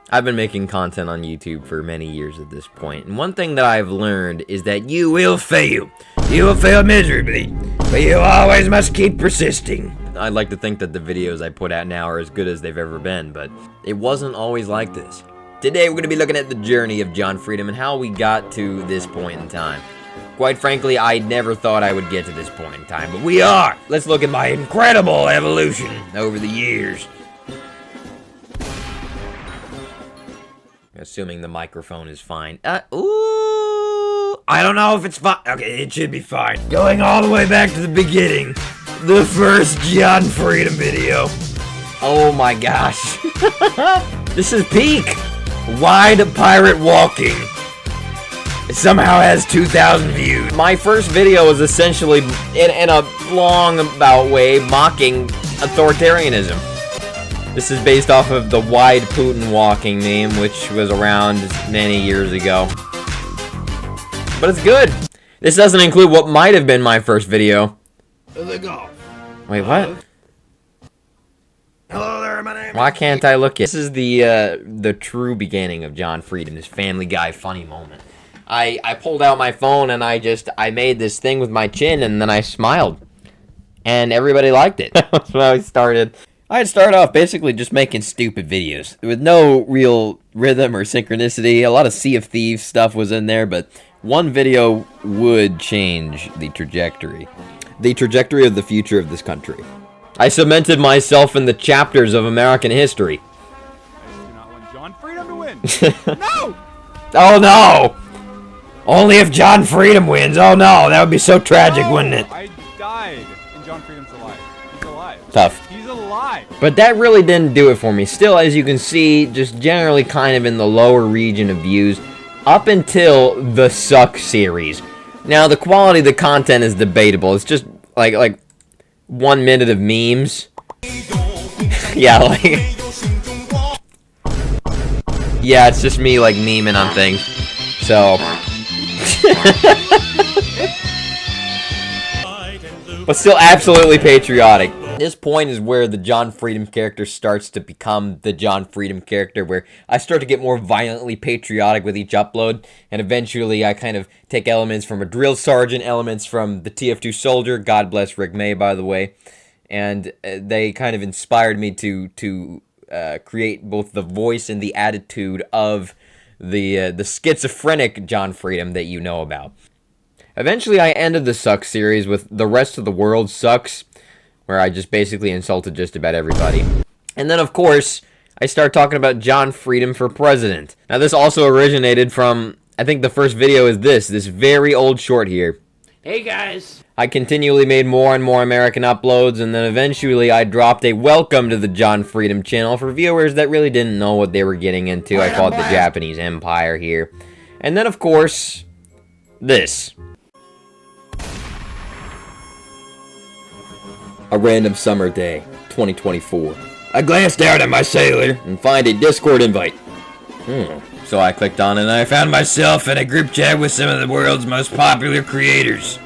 I've been making content on YouTube for many years at this point, and one thing that I've learned is that you will fail. You will fail miserably, but you always must keep persisting. I'd like to think that the videos I put out now are as good as they've ever been, but it wasn't always like this. Today we're going to be looking at the journey of John Freedom and how we got to this point in time. Quite frankly, I never thought I would get to this point in time, but we are! Let's look at my incredible evolution over the years. Assuming the microphone is fine. Ooh! I don't know if it's fine. Okay, it should be fine. Going all the way back to the beginning. The first John Freedom video. Oh my gosh. This is peak. Wide pirate walking. It somehow has 2,000 views. My first video was essentially, in a long about way, mocking authoritarianism. This is based off of the Wide Putin walking meme, which was around many years ago. But it's good. This doesn't include what might have been my first video. Wait, what? Hello there, my name. Why can't I look at? This is the true beginning of John Freedom, this Family Guy funny moment. I pulled out my phone and I made this thing with my chin and then I smiled. And everybody liked it. That's how I started. I'd start off basically just making stupid videos with no real rhythm or synchronicity. A lot of Sea of Thieves stuff was in there, but one video would change the trajectory. The trajectory of the future of this country. I cemented myself in the chapters of American history. I do not want John Freedom to win. No! Oh no! Only if John Freedom wins. Oh no, that would be so tragic, wouldn't it? I died and John Freedom's alive. He's alive. Tough. He's alive. But that really didn't do it for me. Still, as you can see, just generally kind of in the lower region of views up until the Suck series. Now, the quality of the content is debatable. It's just like 1 minute of memes. Yeah, yeah, it's just me like memeing on things. So but still absolutely patriotic. This point is where the John Freedom character starts to become the John Freedom character, where I start to get more violently patriotic with each upload, and eventually I kind of take elements from a drill sergeant, elements from the TF2 soldier, God bless Rick May, by the way, and they kind of inspired me to create both the voice and the attitude of the schizophrenic John Freedom that you know about. Eventually, I ended the Suck series with The Rest of the World Sucks, where I just basically insulted just about everybody. And then, of course, I start talking about John Freedom for president. Now, this also originated from, I think the first video is this very old short here. Hey, guys. I continually made more and more American uploads, and then eventually I dropped a welcome to the John Freedom channel for viewers that really didn't know what they were getting into. I call it the Japanese Empire here. And then, of course, this. A random summer day, 2024. I glanced down at my sailor and find a Discord invite. So I clicked on it and I found myself in a group chat with some of the world's most popular creators.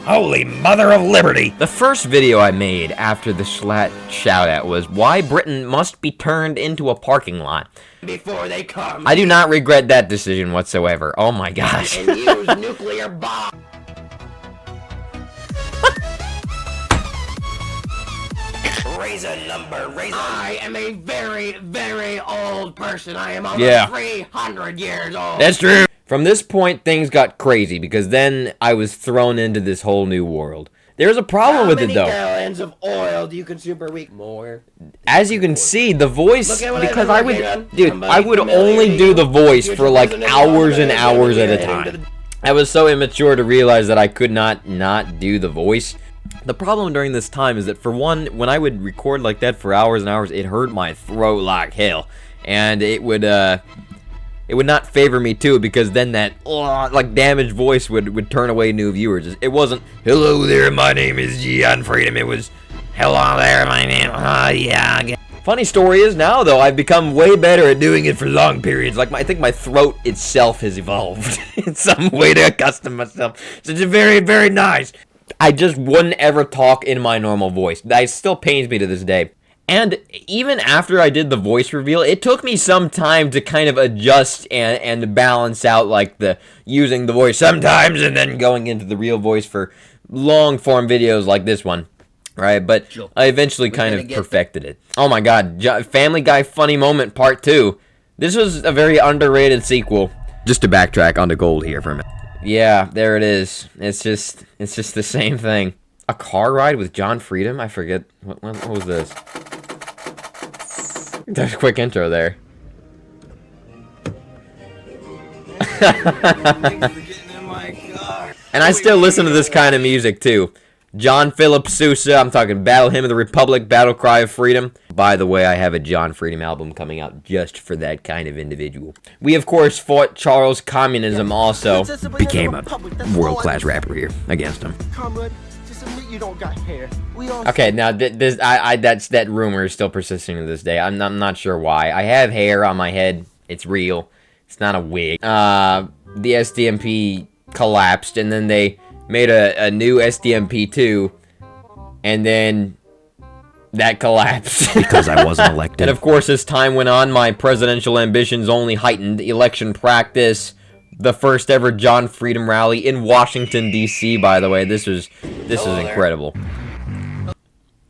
Holy mother of liberty! The first video I made after the Schlatt shoutout was why Britain must be turned into a parking lot. Before they come. I do not regret that decision whatsoever. Oh my gosh. And use nuclear bombs. Raise a number, raise a... I am a very, very old person. I am almost 300 years old. That's true. From this point, things got crazy, because then I was thrown into this whole new world. There's a problem with it, though. How many gallons of oil do you consume per week? More. As you can see, the voice, because I would only do the voice for like hours and hours at a time. I was so immature to realize that I could not do the voice. The problem during this time is that, for one, when I would record like that for hours and hours, it hurt my throat like hell, and it would not favor me too, because then that like damaged voice would turn away new viewers. It wasn't hello there, my name is John Freedom. It was hello there, my name. Yeah. Funny story is now though I've become way better at doing it for long periods. Like I think my throat itself has evolved in some way to accustom myself. So it's very, very nice. I just wouldn't ever talk in my normal voice. That still pains me to this day. And even after I did the voice reveal, it took me some time to kind of adjust and balance out, like, the using the voice sometimes and then going into the real voice for long-form videos like this one, right? But I eventually kind of perfected it. Oh my god, Family Guy Funny Moment Part 2. This was a very underrated sequel. Just to backtrack onto gold here for a minute. Yeah, there it is. It's just the same thing. A car ride with John Freedom? I forget. What was this? There's a quick intro there. And I still listen to this kind of music too. John Philip Sousa, I'm talking Battle Hymn of the Republic, Battle Cry of Freedom. By the way, I have a John Freedom album coming out just for that kind of individual. We, of course, fought Charles Communism also. Became a world-class rapper here against him. Okay, now that rumor is still persisting to this day. I'm not sure why. I have hair on my head. It's real. It's not a wig. The SDMP collapsed, and then they made a new SDMP2, and then that collapsed. Because I wasn't elected. And of course, as time went on, my presidential ambitions only heightened. Election practice, the first ever John Freedom rally in Washington, D.C., by the way. This is incredible.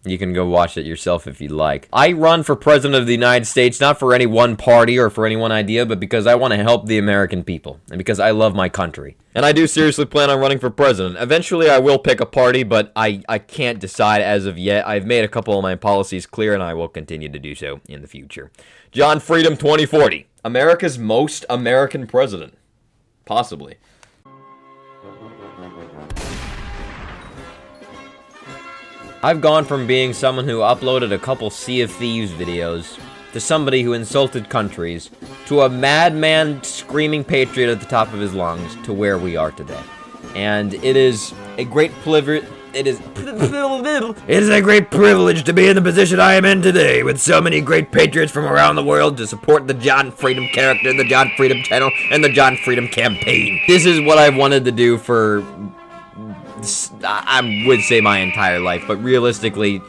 You can go watch it yourself if you like. I run for president of the United States, not for any one party or for any one idea, but because I want to help the American people, and because I love my country. And I do seriously plan on running for president. Eventually, I will pick a party, but I can't decide as of yet. I've made a couple of my policies clear, and I will continue to do so in the future. John Freedom 2040. America's most American president. Possibly. I've gone from being someone who uploaded a couple Sea of Thieves videos to somebody who insulted countries to a madman screaming patriot at the top of his lungs to where we are today. And it is a great privilege. It is a great privilege to be in the position I am in today, with so many great patriots from around the world to support the John Freedom character, the John Freedom channel, and the John Freedom campaign. This is what I've wanted to do for, I would say, my entire life, but realistically,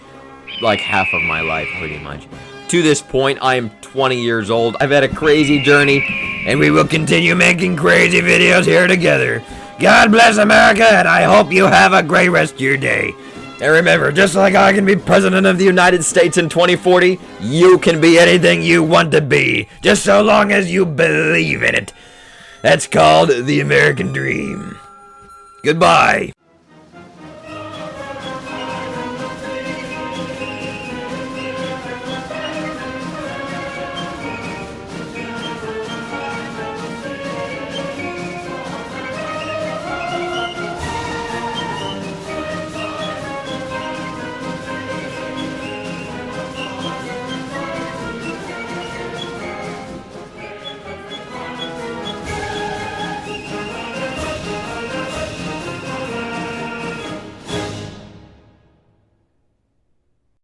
like half of my life, pretty much. To this point, I am 20 years old. I've had a crazy journey, and we will continue making crazy videos here together. God bless America, and I hope you have a great rest of your day. And remember, just like I can be president of the United States in 2040, you can be anything you want to be, just so long as you believe in it. That's called the American dream. Goodbye.